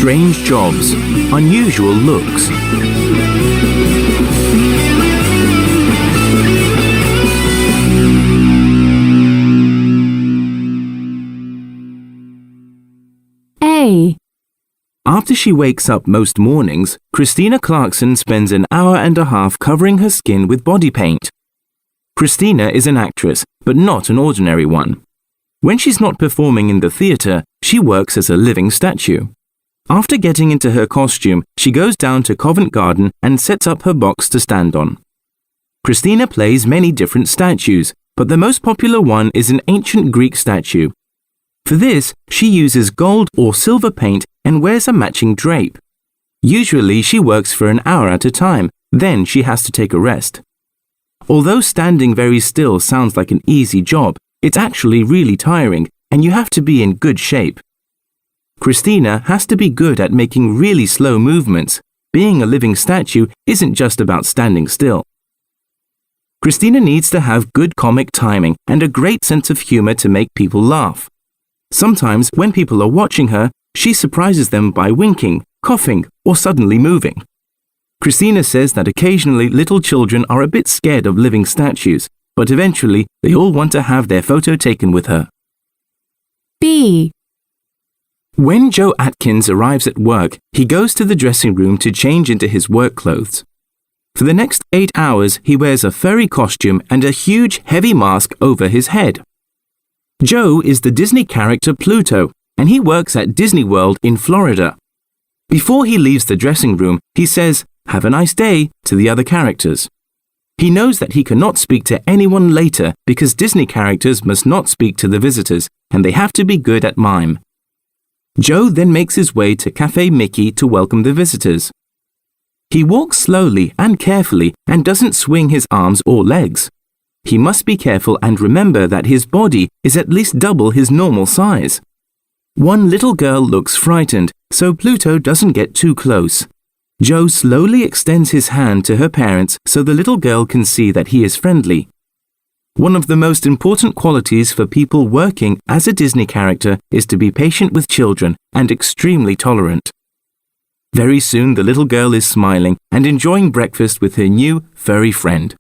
strange jobs, unusual looks. A. After she wakes up most mornings, Christina Clarkson spends an hour and a half covering her skin with body paint. Christina is an actress, but not an ordinary one. When she's not performing in the theatre, she works as a living statue. After getting into her costume, she goes down to Covent Garden and sets up her box to stand on. Christina plays many different statues, but the most popular one is an ancient Greek statue. For this, she uses gold or silver paint and wears a matching drape. Usually, she works for an hour at a time, then she has to take a rest. Although standing very still sounds like an easy job, it's actually really tiring, and you have to be in good shape. Christina has to be good at making really slow movements. Being a living statue isn't just about standing still. Christina needs to have good comic timing and a great sense of humor to make people laugh. Sometimes, when people are watching her, she surprises them by winking, coughing, or suddenly moving. Christina says that occasionally little children are a bit scared of living statues, but eventually they all want to have their photo taken with her. B. When Joe Atkins arrives at work, he goes to the dressing room to change into his work clothes. For the next 8 hours, he wears a furry costume and a huge, heavy mask over his head. Joe is the Disney character Pluto, and he works at Disney World in Florida. Before he leaves the dressing room, he says, "Have a nice day," to the other characters. He knows that he cannot speak to anyone later because Disney characters must not speak to the visitors, and they have to be good at mime. Joe then makes his way to Cafe Mickey to welcome the visitors. He walks slowly and carefully and doesn't swing his arms or legs. He must be careful and remember that his body is at least double his normal size. One little girl looks frightened, so Pluto doesn't get too close. Joe slowly extends his hand to her parents so the little girl can see that he is friendly. One of the most important qualities for people working as a Disney character is to be patient with children and extremely tolerant. Very soon the little girl is smiling and enjoying breakfast with her new furry friend.